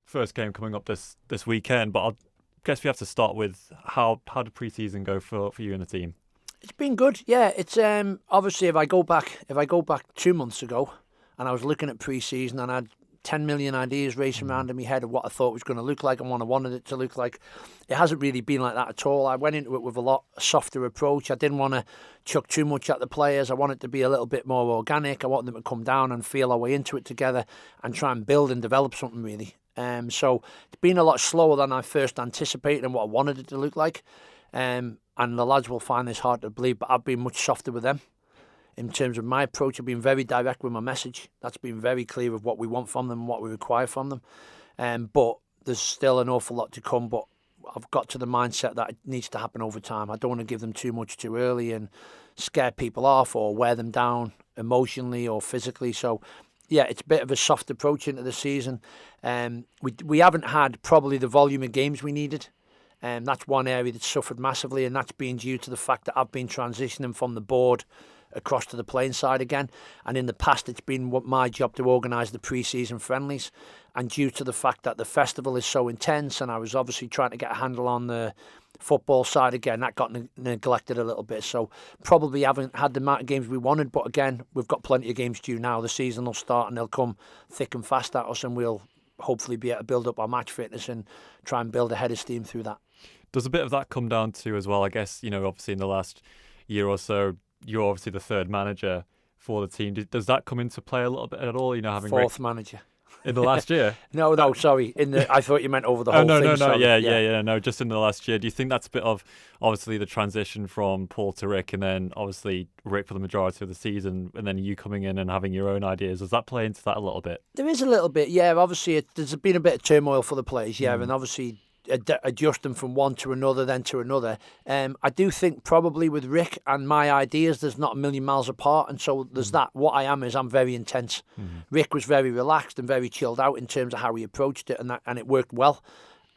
first game coming up this weekend, but I guess we have to start with how did pre-season go for you and the team? It's been good, yeah. It's obviously if I go back 2 months ago, and I was looking at pre-season and I had 10 million ideas racing around in my head of what I thought it was going to look like and what I wanted it to look like. It hasn't really been like that at all. I went into it with a lot softer approach. I didn't want to chuck too much at the players. I wanted it to be a little bit more organic. I wanted them to come down and feel our way into it together and try and build and develop something really. So it's been a lot slower than I first anticipated and what I wanted it to look like. And the lads will find this hard to believe, but I've been much softer with them. In terms of my approach, I've been very direct with my message. That's been very clear of what we want from them and what we require from them. But there's still an awful lot to come. But I've got to the mindset that it needs to happen over time. I don't want to give them too much too early and scare people off or wear them down emotionally or physically. So, yeah, it's a bit of a soft approach into the season. We haven't had probably the volume of games we needed. That's one area that's suffered massively, and that's been due to the fact that I've been transitioning from the board across to the playing side again. And in the past, it's been my job to organise the pre-season friendlies. And due to the fact that the festival is so intense, and I was obviously trying to get a handle on the football side again, that got neglected a little bit. So probably haven't had the amount of games we wanted. But again, we've got plenty of games due now. The season will start and they'll come thick and fast at us, and we'll hopefully be able to build up our match fitness and try and build a head of steam through that. Does a bit of that come down to as well, I guess, obviously in the last year or so, you're obviously the third manager for the team. Does that come into play a little bit at all? Having fourth manager in the last year. No, sorry. I thought you meant over the whole thing. No. Sorry. Yeah. No, just in the last year. Do you think that's a bit of obviously the transition from Paul to Rick, and then obviously Rick for the majority of the season, and then you coming in and having your own ideas? Does that play into that a little bit? There is a little bit, yeah. Obviously, there's been a bit of turmoil for the players, yeah, and obviously adjusting from one to another, then to another. I do think probably with Rick and my ideas, there's not a million miles apart, and so there's that. What I am is I'm very intense. Rick was very relaxed and very chilled out in terms of how he approached it, and it worked well.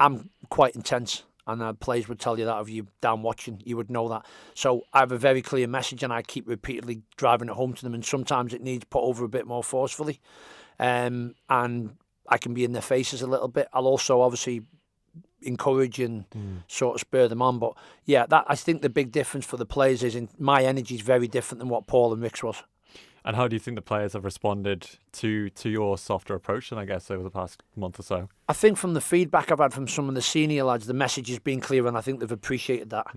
I'm quite intense, and players would tell you that if you down watching, you would know that. So I have a very clear message, and I keep repeatedly driving it home to them, and sometimes it needs put over a bit more forcefully, and I can be in their faces a little bit. I'll also obviously encourage and sort of spur them on, but yeah, that I think the big difference for the players is my energy is very different than what Paul and Rick's was. And how do you think the players have responded to your softer approach then, I guess, over the past month or so? I think from the feedback I've had from some of the senior lads, the message has been clear, and I think they've appreciated that.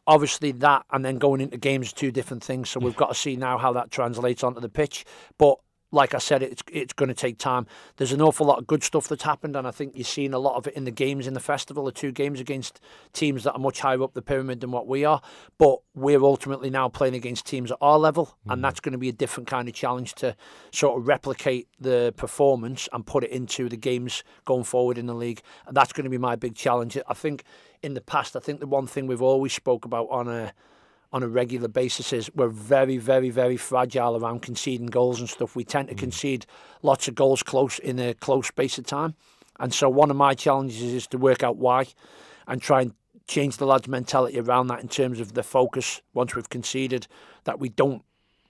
Obviously that and then going into games are two different things, so we've got to see now how that translates onto the pitch. But like I said, it's going to take time. There's an awful lot of good stuff that's happened, and I think you're seeing a lot of it in the games in the festival, the 2 games against teams that are much higher up the pyramid than what we are. But we're ultimately now playing against teams at our level, and that's going to be a different kind of challenge to sort of replicate the performance and put it into the games going forward in the league. And that's going to be my big challenge. I think in the past, I think the one thing we've always spoke about on a regular basis is we're very, very, very fragile around conceding goals and stuff. We tend to concede lots of goals in a close space of time. And so one of my challenges is to work out why and try and change the lads' mentality around that in terms of the focus once we've conceded, that we don't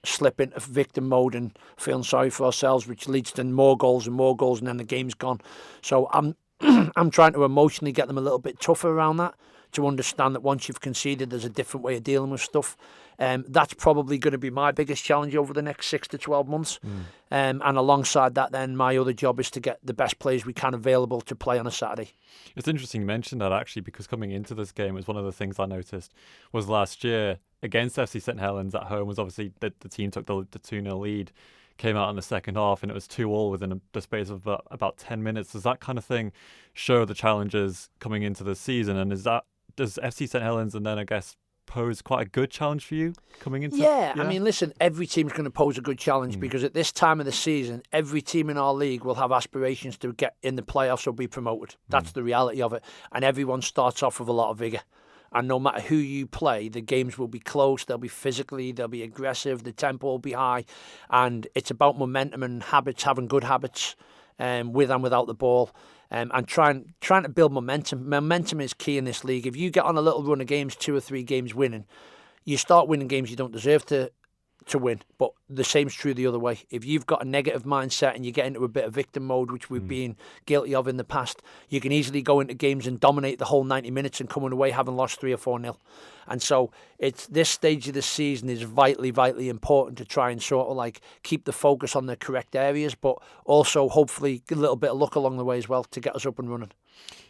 slip into victim mode and feeling sorry for ourselves, which leads to more goals and then the game's gone. So I'm trying to emotionally get them a little bit tougher around that, to understand that once you've conceded, there's a different way of dealing with stuff. That's probably going to be my biggest challenge over the next 6 to 12 months. And alongside that, then, my other job is to get the best players we can available to play on a Saturday. It's interesting you mentioned that, actually, because coming into this game, was one of the things I noticed was last year against FC St Helens at home was obviously the team took the 2-0 lead, came out in the second half, and it was 2-2 within the space of about 10 minutes. Does that kind of thing show the challenges coming into the season? And does FC St Helens and then, I guess, pose quite a good challenge for you coming into? Yeah, I mean, listen, every team's going to pose a good challenge because at this time of the season, every team in our league will have aspirations to get in the playoffs or be promoted. That's the reality of it. And everyone starts off with a lot of vigour. And no matter who you play, the games will be close, they'll be physically, they'll be aggressive, the tempo will be high. And it's about momentum and habits, having good habits with and without the ball. And trying to build momentum. Momentum is key in this league. If you get on a little run of games, 2 or 3 games winning, you start winning games you don't deserve to to win. But the same's true the other way. If you've got a negative mindset and you get into a bit of victim mode, which we've been guilty of in the past, you can easily go into games and dominate the whole 90 minutes and coming away having lost 3 or 4-0. And so it's this stage of the season is vitally, vitally important to try and sort of like keep the focus on the correct areas, but also hopefully a little bit of luck along the way as well to get us up and running.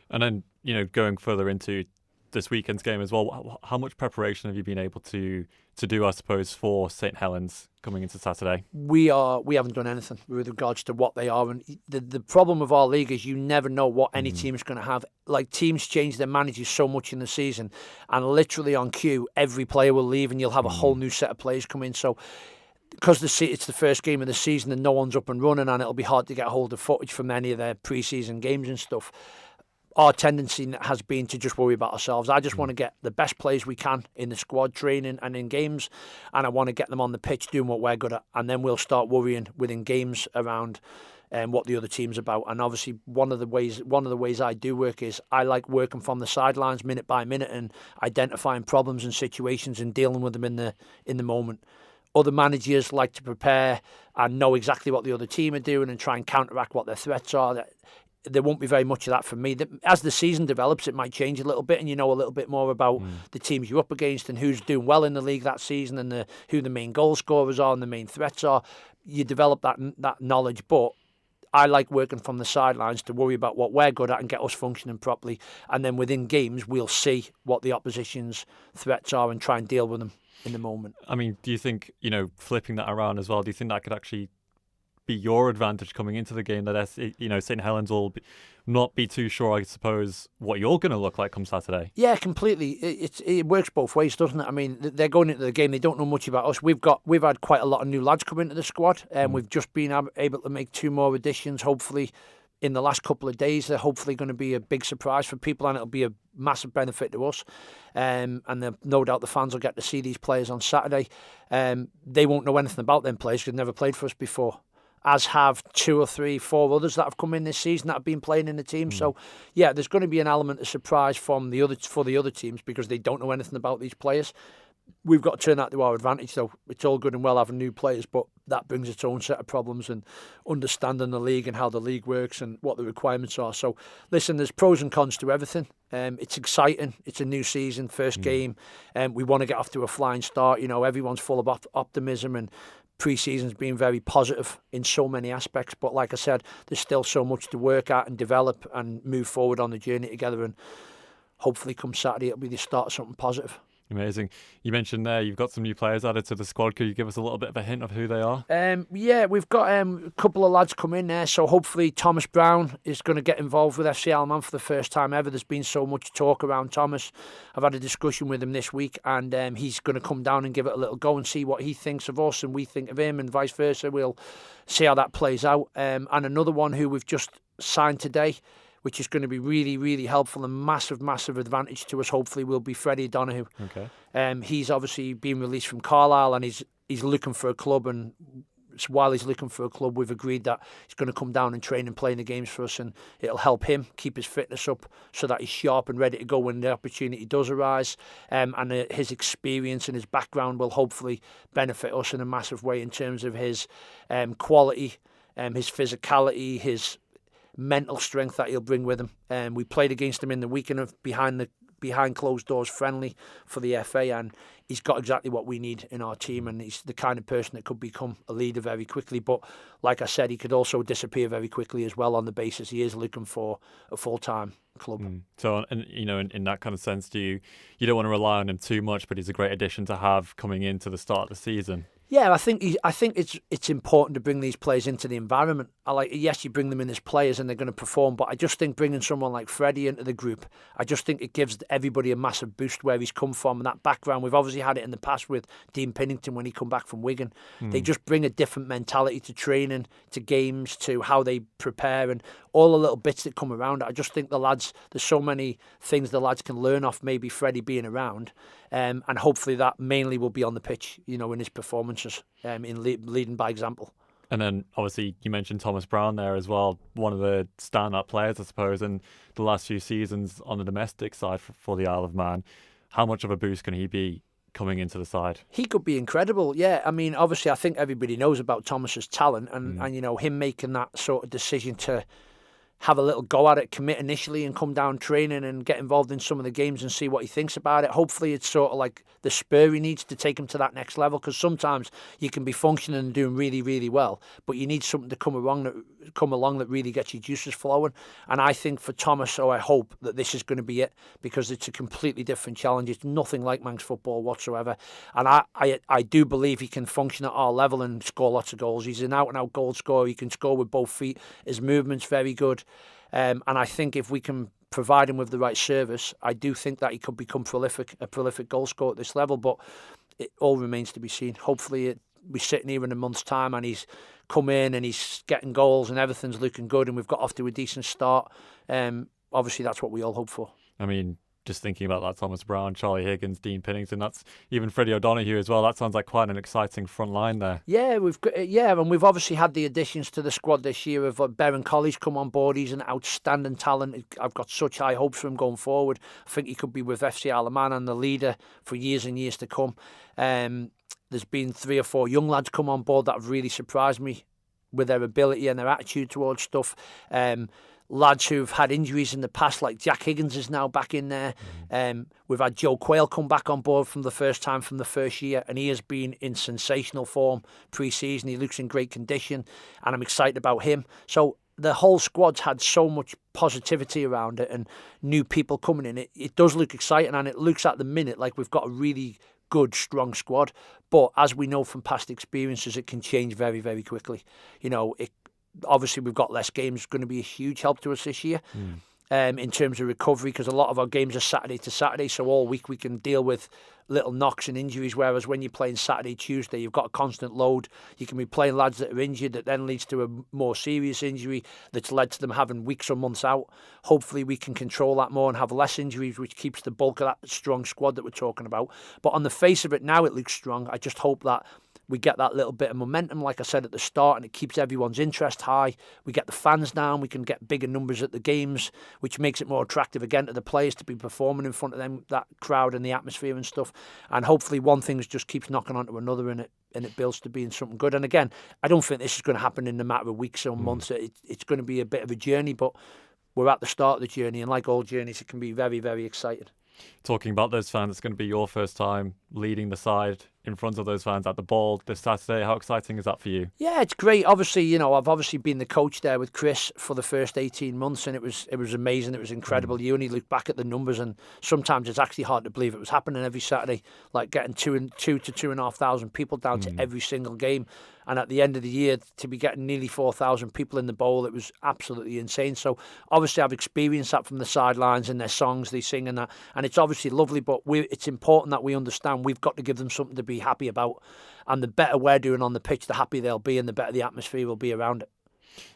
And then, going further into this weekend's game as well, how much preparation have you been able to do, I suppose, for St Helens coming into Saturday? We haven't done anything with regards to what they are, and the problem with our league is you never know what any team is going to have. Like, teams change their managers so much in the season, and literally on cue, every player will leave, and you'll have a whole new set of players come in. So, because it's the first game of the season and no one's up and running, and it'll be hard to get hold of footage from any of their pre-season games and stuff. Our tendency has been to just worry about ourselves. I just want to get the best players we can in the squad training and in games, and I want to get them on the pitch doing what we're good at, and then we'll start worrying within games around what the other team's about. And obviously, one of the ways I do work is I like working from the sidelines minute by minute and identifying problems and situations and dealing with them in the moment. Other managers like to prepare and know exactly what the other team are doing and try and counteract what their threats are. There won't be very much of that from me. As the season develops, it might change a little bit, and you know a little bit more about the teams you're up against and who's doing well in the league that season and who the main goal scorers are and the main threats are. You develop that knowledge, but I like working from the sidelines to worry about what we're good at and get us functioning properly. And then within games, we'll see what the opposition's threats are and try and deal with them in the moment. I mean, do you think, flipping that around as well, do you think that could actually be your advantage coming into the game, that St Helens will not be too sure, I suppose, what you're going to look like come Saturday? Yeah, completely. It works both ways, doesn't it? I mean, they're going into the game, they don't know much about us. We've had quite a lot of new lads come into the squad, and we've just been able to make 2 more additions, hopefully in the last couple of days. They're hopefully going to be a big surprise for people, and it'll be a massive benefit to us. And no doubt the fans will get to see these players on Saturday. They won't know anything about them players because they've never played for us before, as have 2 or 3, 4 others that have come in this season that have been playing in the team. So, yeah, there's going to be an element of surprise for the other teams because they don't know anything about these players. We've got to turn that to our advantage, though. It's all good and well having new players, but that brings its own set of problems and understanding the league and how the league works and what the requirements are. So, listen, there's pros and cons to everything. It's exciting. It's a new season, first game. We want to get off to a flying start. Everyone's full of optimism, and pre-season's been very positive in so many aspects, but like I said, there's still so much to work at and develop and move forward on the journey together, and hopefully come Saturday it'll be the start of something positive. Amazing. You mentioned there you've got some new players added to the squad. Could you give us a little bit of a hint of who they are? Yeah, we've got a couple of lads come in there. So hopefully Thomas Brown is going to get involved with FC Alman for the first time ever. There's been so much talk around Thomas. I've had a discussion with him this week, and he's going to come down and give it a little go and see what he thinks of us and we think of him, and vice versa. We'll see how that plays out. And another one who we've just signed today, which is going to be really, really helpful and massive, massive advantage to us, hopefully, will be Freddie Donahue. Okay. He's obviously been released from Carlisle, and he's looking for a club, and while he's looking for a club, we've agreed that he's going to come down and train and play in the games for us, and it'll help him keep his fitness up so that he's sharp and ready to go when the opportunity does arise. And his experience and his background will hopefully benefit us in a massive way in terms of his quality, his physicality, his mental strength that he'll bring with him. We played against him in the weekend of behind closed doors friendly for the FA, and he's got exactly what we need in our team, and he's the kind of person that could become a leader very quickly. But like I said, he could also disappear very quickly as well, on the basis he is looking for a full-time club. So, and in that kind of sense, you don't want to rely on him too much, but he's a great addition to have coming into the start of the season. Yeah, I think it's important to bring these players into the environment. Yes, you bring them in as players and they're going to perform, but I just think bringing someone like Freddie into the group, I just think it gives everybody a massive boost where he's come from and that background. We've obviously had it in the past with Dean Pinnington when he come back from Wigan. They just bring a different mentality to training, to games, to how they prepare, and all the little bits that come around it. I just think the lads, there's so many things the lads can learn off maybe Freddie being around. And hopefully that mainly will be on the pitch, in his performances, in leading by example. And then obviously you mentioned Thomas Brown there as well, one of the stand-up players, I suppose, in the last few seasons on the domestic side for the Isle of Man. How much of a boost can he be coming into the side. He could be incredible, yeah. I mean, obviously, I think everybody knows about Thomas's talent, and you know, him making that sort of decision to have a little go at it, commit initially and come down training and get involved in some of the games and see what he thinks about it. Hopefully it's sort of like the spur he needs to take him to that next level, because sometimes you can be functioning and doing really, really well, but you need something to come along that really gets your juices flowing. And I think for Thomas, I hope that this is going to be it, because it's a completely different challenge. It's nothing like Manx football whatsoever. And I do believe he can function at our level and score lots of goals. He's an out-and-out goal scorer. He can score with both feet. His movement's very good. And I think if we can provide him with the right service, I do think that he could become a prolific goal scorer at this level. But it all remains to be seen. Hopefully we're sitting here in a month's time and he's come in and he's getting goals and everything's looking good and we've got off to a decent start. Obviously, that's what we all hope for. I mean, just thinking about that, Thomas Brown, Charlie Higgins, Dean Pinnington, that's even Freddie O'Donoghue as well. That sounds like quite an exciting front line there. Yeah, and we've obviously had the additions to the squad this year of Berryn Colley's come on board. He's an outstanding talent. I've got such high hopes for him going forward. I think he could be with FC Alaman and the leader for years and years to come. There's been 3 or 4 young lads come on board that have really surprised me with their ability and their attitude towards stuff. Lads who've had injuries in the past, like Jack Higgins is now back in there. We've had Joe Quayle come back on board from the first time from the first year, and he has been in sensational form pre-season. He looks in great condition, and I'm excited about him. So the whole squad's had so much positivity around it and new people coming in. It does look exciting, and it looks at the minute like we've got a really good, strong squad. But as we know from past experiences, it can change very, very quickly. You know, obviously we've got less games, going to be a huge help to us this year in terms of recovery, because a lot of our games are Saturday to Saturday, so all week we can deal with little knocks and injuries, whereas when you're playing Saturday, Tuesday, you've got a constant load. You can be playing lads that are injured that then leads to a more serious injury that's led to them having weeks or months out. Hopefully we can control that more and have less injuries, which keeps the bulk of that strong squad that we're talking about. But on the face of it now, it looks strong. I just hope that we get that little bit of momentum, like I said at the start, and it keeps everyone's interest high. We get the fans down, we can get bigger numbers at the games, which makes it more attractive again to the players to be performing in front of them, that crowd and the atmosphere and stuff. And hopefully one thing just keeps knocking onto another, and it builds to being something good. And again, I don't think this is going to happen in a matter of weeks or months. It's going to be a bit of a journey, but we're at the start of the journey, and like all journeys, it can be very, very exciting. Talking about those fans, it's going to be your first time leading the side in front of those fans at the Ball this Saturday. How exciting is that for you? Yeah, it's great. Obviously, you know, I've obviously been the coach there with Chris for the first 18 months, and it was amazing. It was incredible. You only look back at the numbers, and sometimes it's actually hard to believe it was happening every Saturday, like getting 2,000 to 2,500 people down to every single game. And at the end of the year, to be getting nearly 4,000 people in the bowl, it was absolutely insane. So obviously I've experienced that from the sidelines and their songs, they sing and that. And it's obviously lovely, but it's important that we understand we've got to give them something to be happy about. And the better we're doing on the pitch, the happier they'll be and the better the atmosphere will be around it.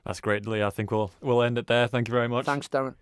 That's great, Lee. I think we'll end it there. Thank you very much. Thanks, Darren.